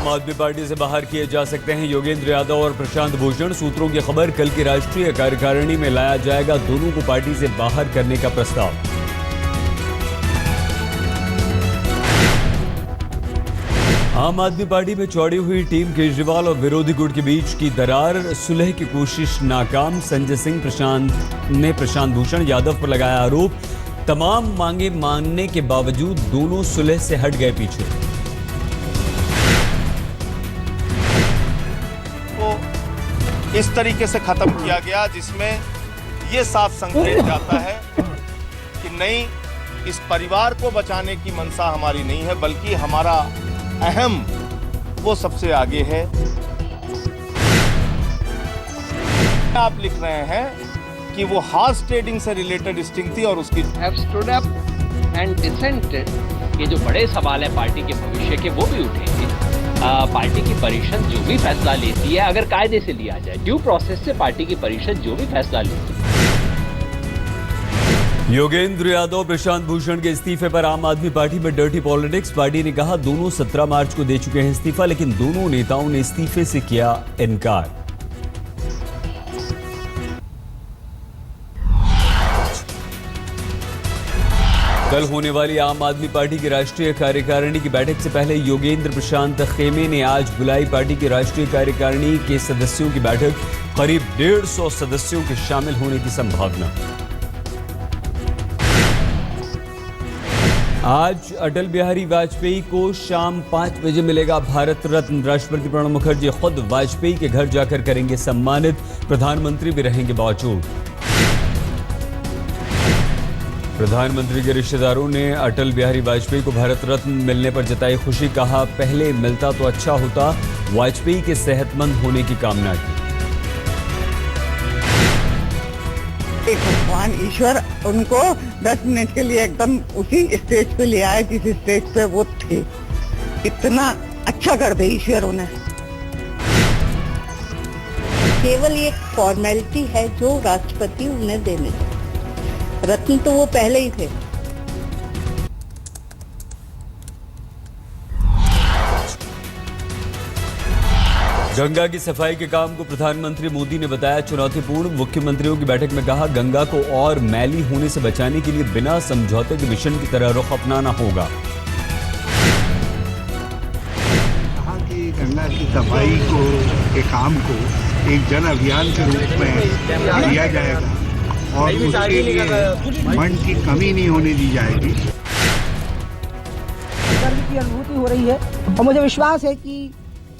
आम आदमी पार्टी से बाहर किए जा सकते हैं योगेंद्र यादव और प्रशांत भूषण। सूत्रों की खबर, कल की राष्ट्रीय कार्यकारिणी में लाया जाएगा दोनों को पार्टी से बाहर करने का प्रस्ताव। आम आदमी पार्टी में चौड़ी हुई टीम, केजरीवाल और विरोधी गुट के बीच की दरार, सुलह की कोशिश नाकाम। संजय सिंह ने प्रशांत भूषण यादव पर लगाया आरोप, तमाम मांगे मानने के बावजूद दोनों सुलह से हट गए पीछे। तो इस तरीके से खत्म किया गया जिसमें यह साफ संकेत जाता है कि नहीं, इस परिवार को बचाने की मंशा हमारी नहीं है, बल्कि हमारा अहम वो सबसे आगे है। आप लिख रहे हैं कि वो हॉर्स ट्रेडिंग से रिलेटेड स्टिंग थी और उसकी have stood up and dissented। ये जो बड़े सवाल है पार्टी के भविष्य के, वो भी उठेंगे। पार्टी की परिषद जो भी फैसला लेती है, अगर कायदे से लिया जाए, ड्यू प्रोसेस से पार्टी की परिषद जो भी फैसला लेती है। योगेंद्र यादव प्रशांत भूषण के इस्तीफे पर आम आदमी पार्टी में डर्टी पॉलिटिक्स। पार्टी ने कहा दोनों 17 मार्च को दे चुके हैं इस्तीफा, लेकिन दोनों नेताओं ने इस्तीफे से किया इनकार। कल होने वाली आम आदमी पार्टी की राष्ट्रीय कार्यकारिणी की बैठक से पहले योगेंद्र प्रशांत खेमे ने आज बुलाई पार्टी की राष्ट्रीय कार्यकारिणी के सदस्यों की बैठक। करीब 150 सदस्यों के शामिल होने की संभावना। आज अटल बिहारी वाजपेयी को शाम 5 बजे मिलेगा भारत रत्न। राष्ट्रपति प्रणब मुखर्जी खुद वाजपेयी के घर जाकर करेंगे सम्मानित। प्रधानमंत्री भी रहेंगे मौजूद। प्रधानमंत्री के रिश्तेदारों ने अटल बिहारी वाजपेयी को भारत रत्न मिलने पर जताई खुशी। कहा पहले मिलता तो अच्छा होता। वाजपेयी के सेहतमंद होने की कामना की। भगवान ईश्वर उनको 10 मिनट के लिए एकदम उसी स्टेज पे ले आए जिस स्टेज पे वो थे। इतना अच्छा कर दे ईश्वर उन्हें। केवल एक फॉर्मेलिटी है जो राष्ट्रपति उन्हें देने, रत्न तो वो पहले ही थे। गंगा की सफाई के काम को प्रधानमंत्री मोदी ने बताया चुनौतीपूर्ण। मुख्यमंत्रियों की बैठक में कहा गंगा को और मैली होने से बचाने के लिए बिना समझौते के मिशन की तरह रुख अपनाना होगा। कहा कि गंगा की सफाई के काम को एक जन अभियान के रूप में लिया जाएगा और उसके लिए फंड की कमी नहीं होने दी जाएगी। गर्व की अनुभूति हो रही है और मुझे विश्वास है कि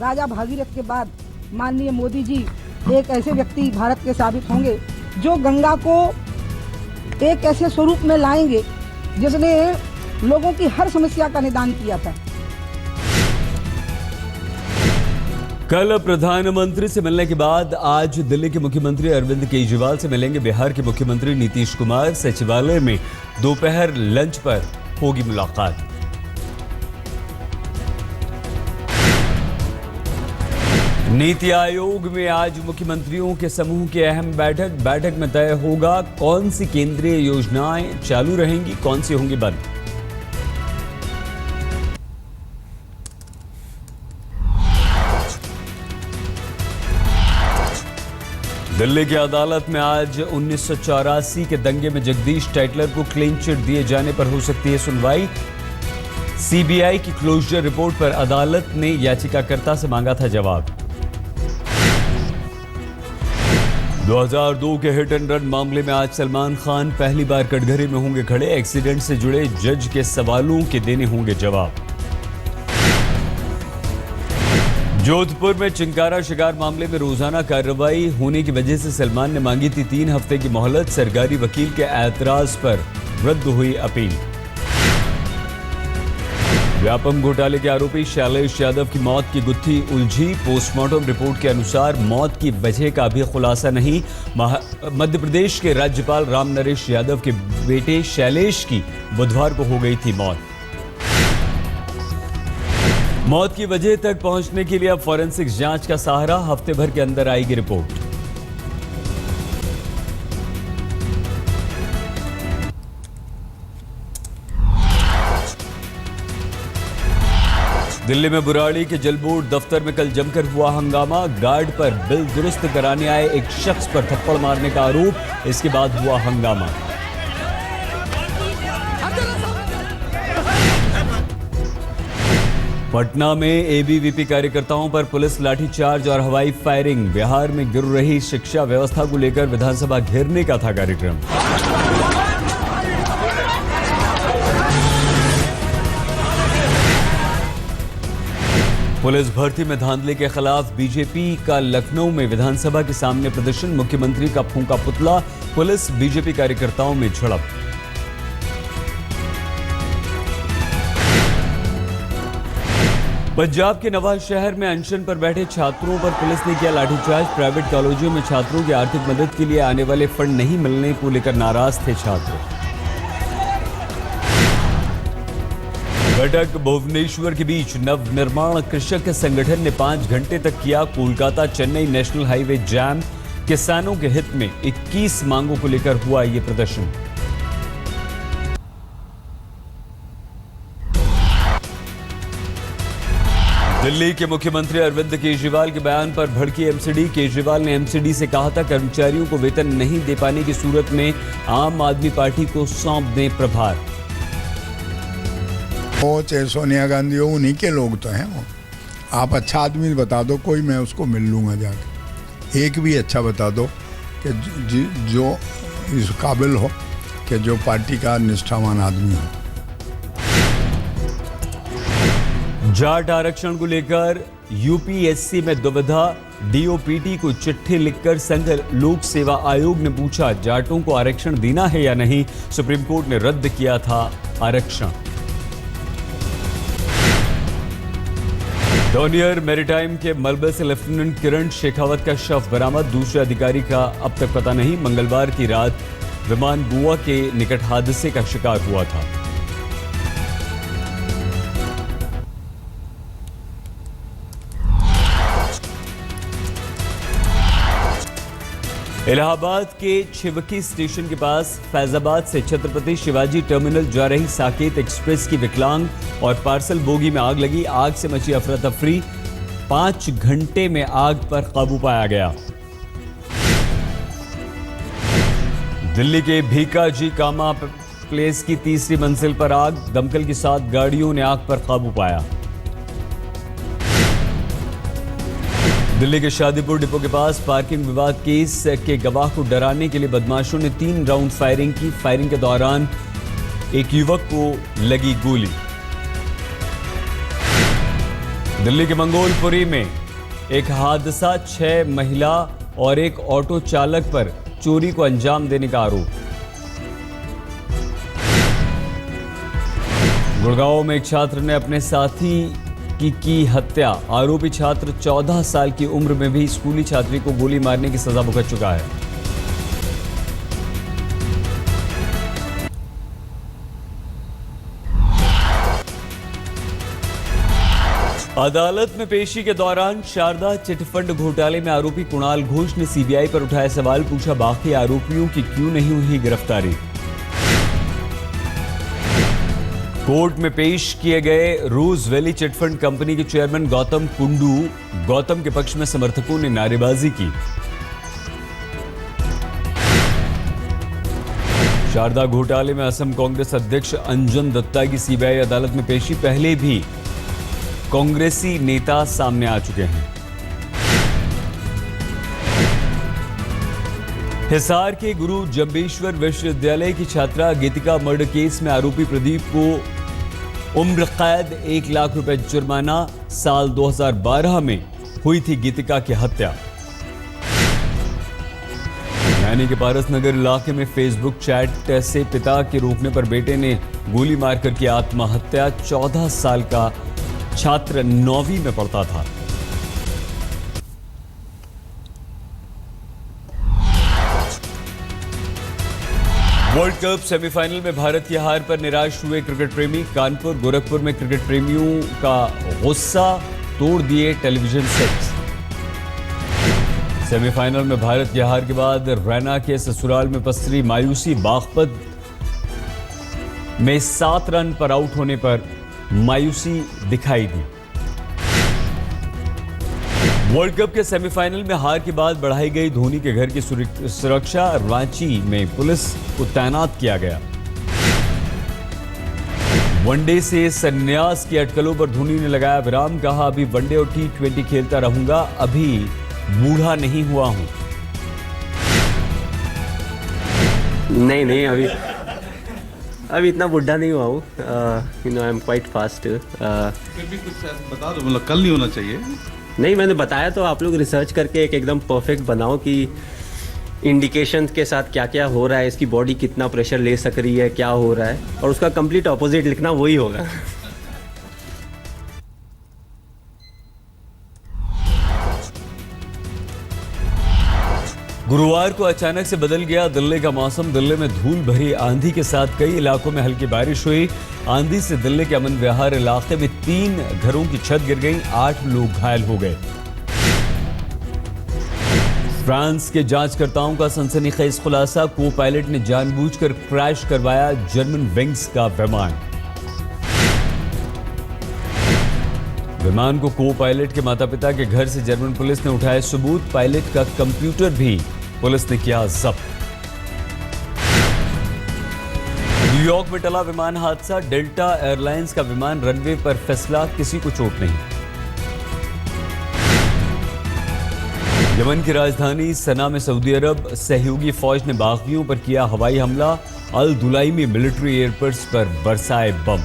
राजा भागीरथ के बाद माननीय मोदी जी एक ऐसे व्यक्ति भारत के साबित होंगे जो गंगा को एक ऐसे स्वरूप में लाएंगे जिसने लोगों की हर समस्या का निदान किया था। कल प्रधानमंत्री से मिलने के बाद आज दिल्ली के मुख्यमंत्री अरविंद केजरीवाल से मिलेंगे बिहार के मुख्यमंत्री नीतीश कुमार। सचिवालय में दोपहर लंच पर होगी मुलाकात। नीति आयोग में आज मुख्यमंत्रियों के समूह की अहम बैठक में तय होगा कौन सी केंद्रीय योजनाएं चालू रहेंगी, कौन सी होंगी बंद। दिल्ली की अदालत में आज 1984 के दंगे में जगदीश टाइटलर को क्लीन चिट दिए जाने पर हो सकती है सुनवाई। सीबीआई की क्लोजर रिपोर्ट पर अदालत ने याचिकाकर्ता से मांगा था जवाब। 2002 के हिट एंड रन मामले में आज सलमान खान पहली बार कटघरे में होंगे खड़े। एक्सीडेंट से जुड़े जज के सवालों के देने होंगे जवाब। जोधपुर में चिंकारा शिकार मामले में रोजाना कार्रवाई होने की वजह से सलमान ने मांगी थी 3 हफ्ते की मोहलत। सरकारी वकील के ऐतराज पर रद्द हुई अपील। व्यापम घोटाले के आरोपी शैलेश यादव की मौत की गुत्थी उलझी। पोस्टमार्टम रिपोर्ट के अनुसार मौत की वजह का भी खुलासा नहीं। मध्य प्रदेश के राज्यपाल राम नरेश यादव के बेटे शैलेश की बुधवार को हो गई थी मौत। मौत की वजह तक पहुंचने के लिए अब फॉरेंसिक्स जांच का सहारा। हफ्ते भर के अंदर आएगी रिपोर्ट। दिल्ली में बुराड़ी के जलबोर्ड दफ्तर में कल जमकर हुआ हंगामा। गार्ड पर बिल दुरुस्त कराने आए एक शख्स पर थप्पड़ मारने का आरोप। इसके बाद हुआ हंगामा। पटना में एबीवीपी कार्यकर्ताओं पर पुलिस लाठीचार्ज और हवाई फायरिंग। बिहार में गिर रही शिक्षा व्यवस्था को लेकर विधानसभा घेरने का था कार्यक्रम। पुलिस भर्ती में धांधली के खिलाफ बीजेपी का लखनऊ में विधानसभा के सामने प्रदर्शन। मुख्यमंत्री का फूंका पुतला। पुलिस बीजेपी कार्यकर्ताओं में झड़प। पंजाब के नवाज शहर में अनशन पर बैठे छात्रों पर पुलिस ने किया लाठीचार्ज। प्राइवेट कॉलेजों में छात्रों की आर्थिक मदद के लिए आने वाले फंड नहीं मिलने को लेकर नाराज थे छात्र। कटक भुवनेश्वर के बीच नवनिर्माण कृषक संगठन ने 5 घंटे तक किया Kolkata Chennai national highway jam. किसानों के हित में 21 मांगों को लेकर हुआ ये प्रदर्शन। दिल्ली के मुख्यमंत्री अरविंद केजरीवाल के बयान पर भड़की एमसीडी। केजरीवाल ने एमसीडी से कहा था कर्मचारियों को वेतन नहीं दे पाने की सूरत में आम आदमी पार्टी को सौंप दें प्रभार। वो चाहे सोनिया गांधी हो, उन्हीं के लोग तो हैं वो। आप अच्छा आदमी बता दो कोई, मैं उसको मिल लूँगा जाके। एक भी अच्छा बता दो कि जो इस काबिल हो कि जो पार्टी का निष्ठावान आदमी हो। जाट आरक्षण को लेकर यूपीएससी में दुविधा। डीओपीटी को चिट्ठी लिखकर संघ लोक सेवा आयोग ने पूछा जाटों को आरक्षण देना है या नहीं। सुप्रीम कोर्ट ने रद्द किया था आरक्षण। डोनियर मैरीटाइम के मलबे से लेफ्टिनेंट किरण शेखावत का शव बरामद। दूसरे अधिकारी का अब तक पता नहीं। मंगलवार की रात विमान गोवा के निकट हादसे का शिकार हुआ था। इलाहाबाद के छिवकी स्टेशन के पास फैजाबाद से छत्रपति शिवाजी टर्मिनल जा रही साकेत एक्सप्रेस की विकलांग और पार्सल बोगी में आग लगी। आग से मची अफरा तफरी। 5 घंटे में आग पर काबू पाया गया। दिल्ली के भीकाजी कामा प्लेस की तीसरी मंजिल पर आग। दमकल के साथ गाड़ियों ने आग पर काबू पाया। दिल्ली के शादीपुर डिपो के पास पार्किंग विवाद केस के गवाह को डराने के लिए बदमाशों ने 3 राउंड फायरिंग की। फायरिंग के दौरान एक युवक को लगी गोली। दिल्ली के मंगोलपुरी में एक हादसा। 6 महिला और एक ऑटो चालक पर चोरी को अंजाम देने का आरोप। गुड़गांव में एक छात्र ने अपने साथी की हत्या। आरोपी छात्र 14 साल की उम्र में भी स्कूली छात्री को गोली मारने की सजा भुगत चुका है। अदालत में पेशी के दौरान शारदा चिटफंड घोटाले में आरोपी कुणाल घोष ने सीबीआई पर उठाए सवाल। पूछा बाकी आरोपियों की क्यों नहीं हुई गिरफ्तारी। कोर्ट में पेश किए गए रोज वैली चिटफंड कंपनी के चेयरमैन गौतम कुंडू। गौतम के पक्ष में समर्थकों ने नारेबाजी की। शारदा घोटाले में असम कांग्रेस अध्यक्ष अंजन दत्ता की सीबीआई अदालत में पेशी। पहले भी कांग्रेसी नेता सामने आ चुके हैं। हिसार के गुरु जंबेश्वर विश्वविद्यालय की छात्रा गीतिका मर्डर केस में आरोपी प्रदीप को उम्र कैद 1 लाख रुपए जुर्माना। साल 2012 में हुई थी गीतिका की हत्या। नैनी के पारस नगर इलाके में फेसबुक चैट से पिता के रोकने पर बेटे ने गोली मारकर की आत्महत्या। 14 साल का छात्र 9वीं में पढ़ता था। वर्ल्ड कप सेमीफाइनल में भारत की हार पर निराश हुए क्रिकेट प्रेमी। कानपुर गोरखपुर में क्रिकेट प्रेमियों का गुस्सा तोड़ दिए टेलीविजन सेट्स। सेमीफाइनल में भारत की हार के बाद रैना के ससुराल में पसरी मायूसी। बागपत में 7 रन पर आउट होने पर मायूसी दिखाई दी। वर्ल्ड कप के सेमीफाइनल में हार के बाद बढ़ाई गई धोनी के घर की सुरक्षा, रांची में पुलिस को तैनात किया गया। वनडे से संन्यास की अटकलों पर धोनी ने लगाया विराम, कहा अभी वनडे और T20 खेलता रहूंगा, अभी बूढ़ा नहीं हुआ हूं। नहीं अभी इतना बुढ़ा नहीं हुआ हूँ। I am quite fast. फिर भी कुछ बता दो, मतलब कल नहीं होना चाहिए। नहीं, मैंने बताया तो आप लोग रिसर्च करके एक एकदम परफेक्ट बनाओ कि इंडिकेशंस के साथ क्या क्या हो रहा है, इसकी बॉडी कितना प्रेशर ले सक रही है, क्या हो रहा है, और उसका कंप्लीट ऑपोजिट लिखना वही होगा। गुरुवार को अचानक से बदल गया दिल्ली का मौसम। दिल्ली में धूल भरी आंधी के साथ कई इलाकों में हल्की बारिश हुई। आंधी से दिल्ली के अमन विहार इलाके में 3 घरों की छत गिर गई, 8 लोग घायल हो गए। फ्रांस के जांचकर्ताओं का सनसनीखेज खुलासा, को पायलट ने जानबूझकर क्रैश करवाया जर्मन विंग्स का विमान। विमान को को पायलट के माता पिता के घर से जर्मन पुलिस ने उठाए सबूत, पायलट का कंप्यूटर भी पुलिस ने किया जब्त। न्यूयॉर्क में टला विमान हादसा, डेल्टा एयरलाइंस का विमान रनवे पर फिसला, किसी को चोट नहीं। यमन की राजधानी सना में सऊदी अरब सहयोगी फौज ने बागियों पर किया हवाई हमला, अल दुलाई में मिलिट्री एयरपोर्ट्स पर बरसाए बम।